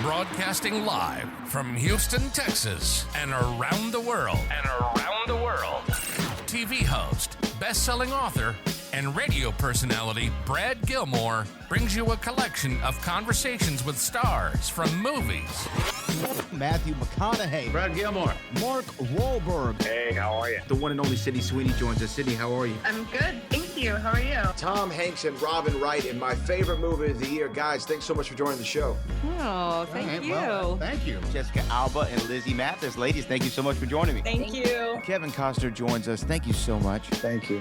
Broadcasting live from Houston, Texas, and around the world. TV host, best-selling author, and radio personality Brad Gilmore brings you a collection of conversations with stars from movies. Matthew McConaughey. Brad Gilmore. Mark Wahlberg. Hey, how are you? The one and only Sydney Sweeney joins us. Sydney, how are you? I'm good, thank you. How are you? Tom Hanks and Robin Wright in my favorite movie of the year. Guys, thanks so much for joining the show. Oh, thank you. Well, thank you. Jessica Alba and Lizzie Mathis. Ladies, thank you so much for joining me. Thank you. Kevin Costner joins us. Thank you so much. Thank you.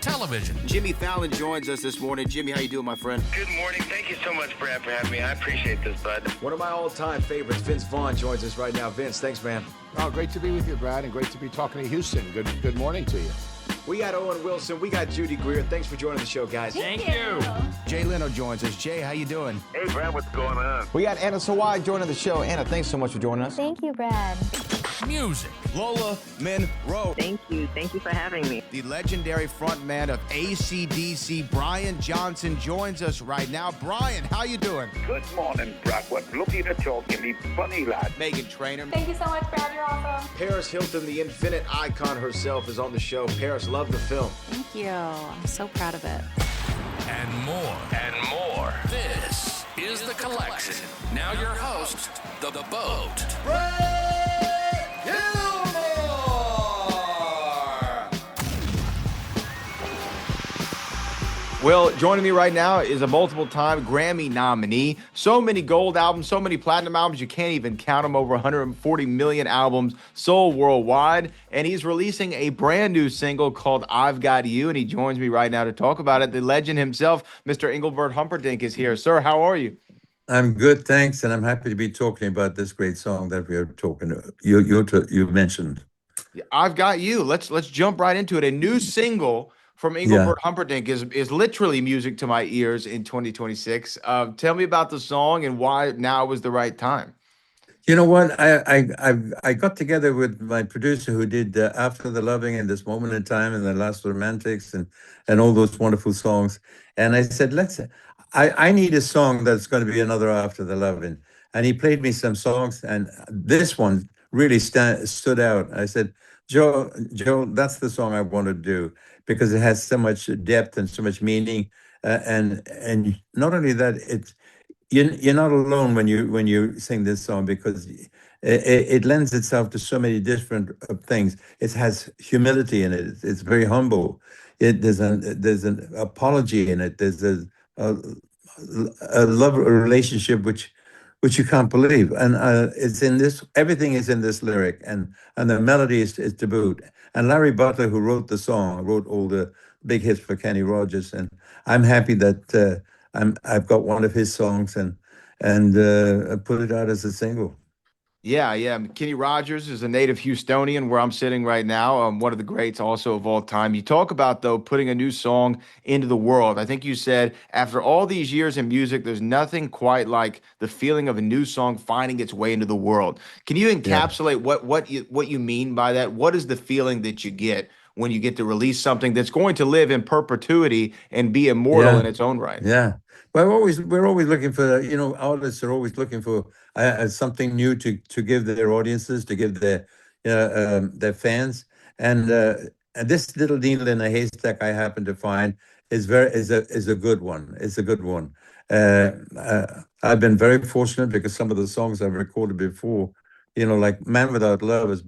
Television. Jimmy Fallon joins us this morning. Jimmy, how you doing, my friend? Good morning. Thank you so much, Brad, for having me. I appreciate this, bud. One of my all-time favorites, Vince Vaughn, joins us right now. Vince, thanks, man. Oh, great to be with you, Brad, and great to be talking to Houston. Good morning to you. We got Owen Wilson. We got Judy Greer. Thanks for joining the show, guys. Thank you. Jay Leno joins us. Jay, how you doing? Hey, Brad, what's going on? We got Anna Sawai joining the show. Anna, thanks so much for joining us. Thank you, Brad. Music. Lola Monroe. Thank you. Thank you for having me. The legendary frontman of AC/DC, Brian Johnson, joins us right now. Brian, how you doing? Good morning, Brad. What looking to talking me funny, lad. Megan Trainor. Thank you so much, Brad. You're awesome. Paris Hilton, the infinite icon herself, is on the show. Paris, love the film. Thank you. I'm so proud of it. And more. This is The Collection. Now your host, The Boat. Well, joining me right now is a multiple-time Grammy nominee. So many gold albums, so many platinum albums, you can't even count them. Over 140 million albums sold worldwide. And he's releasing a brand new single called I've Got You. And he joins me right now to talk about it. The legend himself, Mr. Engelbert Humperdinck, is here. Sir, how are you? I'm good, thanks, and I'm happy to be talking about this great song that we are talking about. You mentioned. I've Got You. Let's jump right into it. A new single from Engelbert Humperdinck is literally music to my ears in 2026. Tell me about the song and why now was the right time. You know what? I got together with my producer who did After the Loving and This Moment in Time and The Last Romantics and all those wonderful songs. And I said, I need a song that's going to be another After the Loving. And he played me some songs, and this one really stood out. I said, Joe, that's the song I want to do because it has so much depth and so much meaning. And not only that, you're not alone when you sing this song because it lends itself to so many different things. It has humility in it. It's very humble. There's an apology in it. There's a love relationship which you can't believe, and it's in this. Everything is in this lyric, and the melody is to boot. And Larry Butler, who wrote the song, wrote all the big hits for Kenny Rogers, and I'm happy that I've got one of his songs and put it out as a single. Yeah. Kenny Rogers is a native Houstonian where I'm sitting right now. One of the greats also of all time. You talk about, though, putting a new song into the world. I think you said after all these years in music, there's nothing quite like the feeling of a new song finding its way into the world. Can you encapsulate what you mean by that? What is the feeling that you get when you get to release something that's going to live in perpetuity and be immortal in its own right? Yeah. Well, we're always looking for, artists are always looking for something new to give their audiences, to give their fans. And this little needle in a haystack I happen to find is a good one. It's a good one. I've been very fortunate because some of the songs I've recorded before, like Man Without Love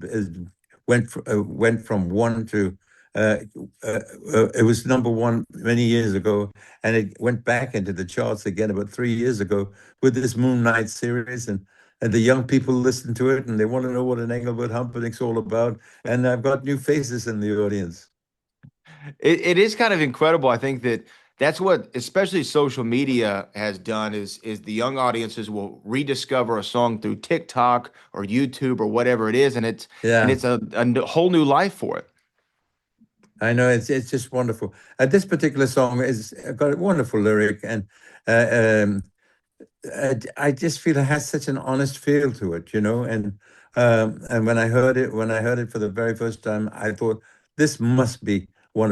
went from one to it was number one many years ago, and it went back into the charts again about 3 years ago with this Moon Knight series, and the young people listen to it and they want to know what an Engelbert Humperdinck's all about, and I've got new faces in the audience. It is kind of incredible. I think that's what especially social media has done is the young audiences will rediscover a song through TikTok or YouTube or whatever it is, and it's a whole new life for it. I know it's just wonderful. This particular song is got a wonderful lyric, and I just feel it has such an honest feel to it, And when I heard it for the very first time, I thought this must be one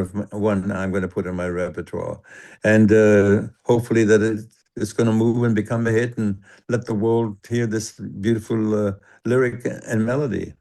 I'm going to put in my repertoire, and hopefully that it's going to move and become a hit and let the world hear this beautiful lyric and melody.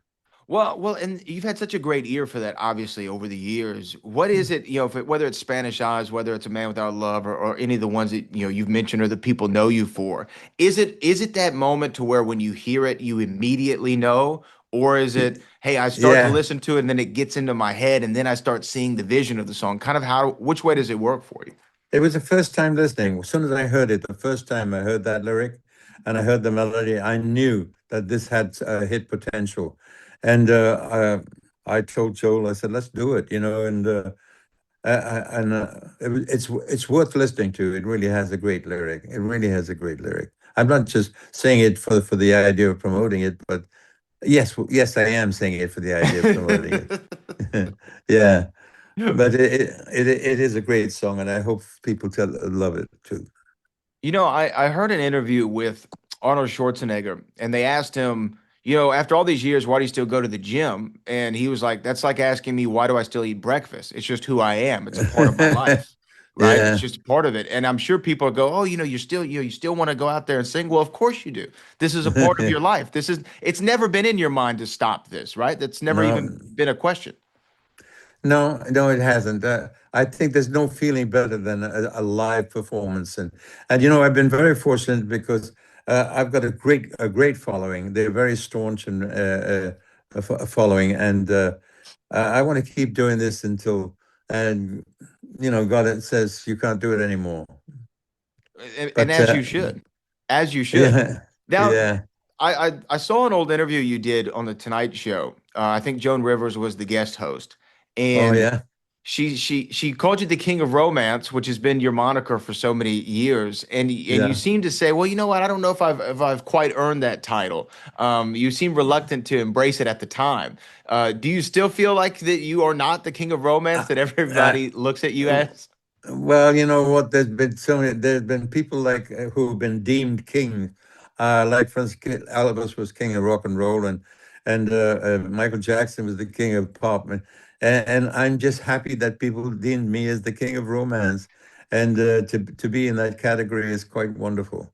Well, and you've had such a great ear for that, obviously, over the years. What is it, if whether it's Spanish Eyes, whether it's A Man Without Love, or any of the ones that you've mentioned or that people know you for? Is it that moment to where when you hear it, you immediately know, or is it, hey, I start to Yeah, listen to it and then it gets into my head and then I start seeing the vision of the song? Kind of which way does it work for you? it was the first time listening. As soon as I heard it, the first time I heard that lyric and I heard the melody, I knew that this had hit potential. And I told Joel, I said, let's do it, and it's worth listening to. It really has a great lyric. It really has a great lyric. I'm not just saying it for the idea of promoting it, but yes, I am saying it for the idea of promoting it. Yeah, but it is a great song, and I hope people love it too. I heard an interview with Arnold Schwarzenegger, and they asked him, after all these years, why do you still go to the gym? And he was like, that's like asking me, why do I still eat breakfast? It's just who I am. It's a part of my life, right? It's Yeah. just a part of it. And I'm sure people go, oh, you still want to go out there and sing. Well, of course you do. This is a part of your life. It's never been in your mind to stop this, right? That's never No, even been a question. no, it hasn't. I think there's no feeling better than a live performance, and I've been very fortunate because I've got a great following. They're very staunch and following, and I want to keep doing this until and God says you can't do it anymore. And But as you should, as you should. yeah, Now, yeah. I saw an old interview you did on the Tonight Show. I think Joan Rivers was the guest host, Oh and yeah. she called you the King of Romance, which has been your moniker for so many years. And you Yeah. seem to say, well, you know what? I don't know if I've quite earned that title. You seem reluctant to embrace it at the time. Do you still feel like that you are not the King of Romance I, that I, everybody looks at you as? Well, you know what? There's been people like who've been deemed king, like for instance, Elvis was king of rock and roll, and Michael Jackson was the king of pop, and I'm just happy that people deemed me as the king of romance, and to be in that category is quite wonderful.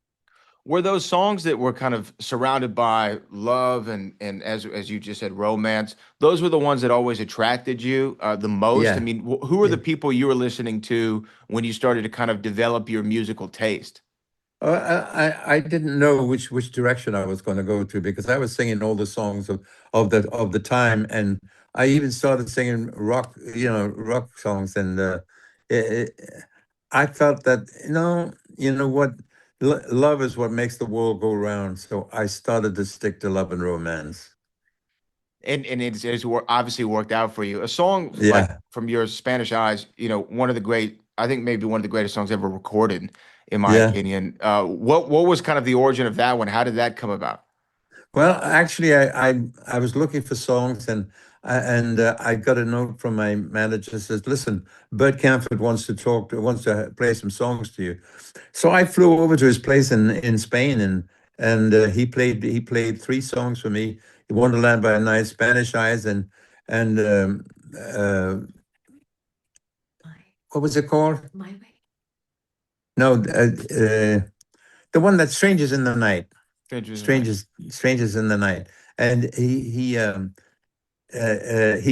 Were those songs that were kind of surrounded by love and as you just said, romance, those were the ones that always attracted you the most? I Yeah, mean, who were the yeah. people you were listening to when you started to kind of develop your musical taste? I didn't know which direction I was going to go to because I was singing all the songs of the time, and I even started singing rock songs, and it, I felt that what love is what makes the world go round. So I started to stick to love and romance. And obviously worked out for you. A song like Yeah, from your Spanish Eyes, one of the great, I think maybe one of the greatest songs ever recorded, in my yeah. opinion. What was kind of the origin of that one? How did that come about? Well, actually, I was looking for songs, and I got a note from my manager that says, "Listen, Bert Camford wants to play some songs to you." So I flew over to his place in Spain, and he played three songs for me: "Wonderland by Night," "Spanish Eyes," and uh, what was it called? No, the one that "Strangers in the Night." Strangers in the Night. Strangers in the Night, and he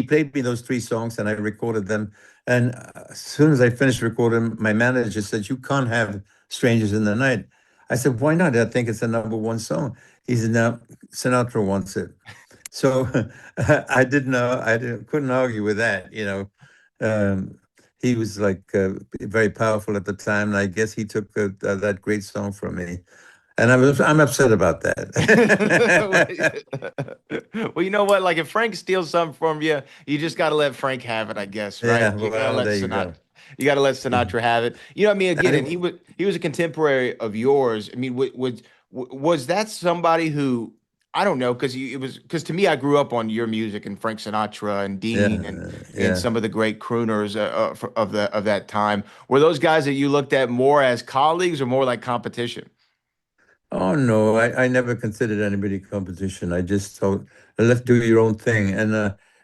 played me those three songs, and I recorded them. And as soon as I finished recording, my manager said, "You can't have Strangers in the Night." I said, "Why not? I think it's a number one song." He said, "No, Sinatra wants it." So I didn't know. Couldn't argue with that. Um, he was like very powerful at the time, and I guess he took that great song from me. And I'm upset about that. Well, you know what? Like if Frank steals something from you, you just got to let Frank have it, I guess, right? Yeah, You got to well, let there you Sinatra. go. You got to let Sinatra have it. I mean, again, and And he was a contemporary of yours. I mean, was that somebody who I don't know because to me I grew up on your music and Frank Sinatra and Dean and yeah. some of the great crooners of that time. Were those guys that you looked at more as colleagues or more like competition? Oh no, I never considered anybody competition. I just thought, let's do your own thing.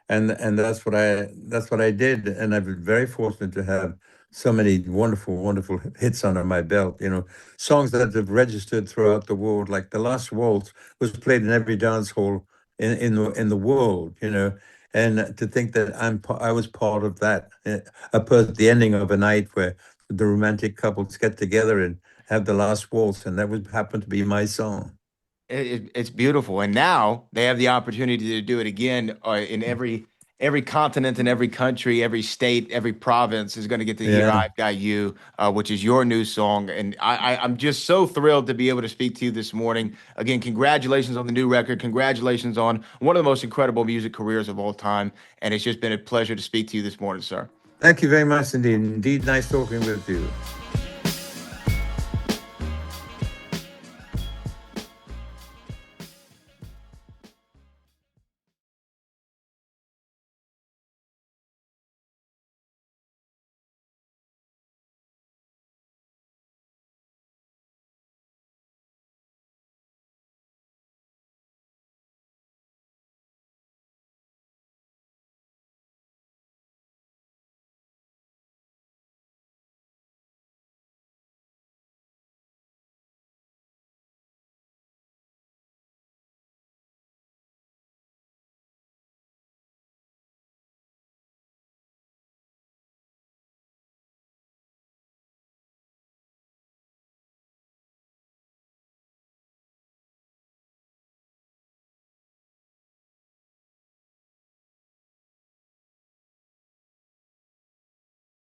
and that's what I did, and I've been very fortunate to have so many wonderful hits under my belt. Songs that have registered throughout the world, like "The Last Waltz" was played in every dance hall in the world. And to think that I was part of that, the ending of a night where the romantic couples get together and have the last waltz, and that would happen to be my song. It's beautiful, and now they have the opportunity to do it again in every continent, in every country, every state, every province is going to get to hear Yeah. "I've Got You," which is your new song, and I'm just so thrilled to be able to speak to you this morning. Again, congratulations on the new record, congratulations on one of the most incredible music careers of all time, and it's just been a pleasure to speak to you this morning, sir. Thank you very much indeed. Indeed, nice talking with you.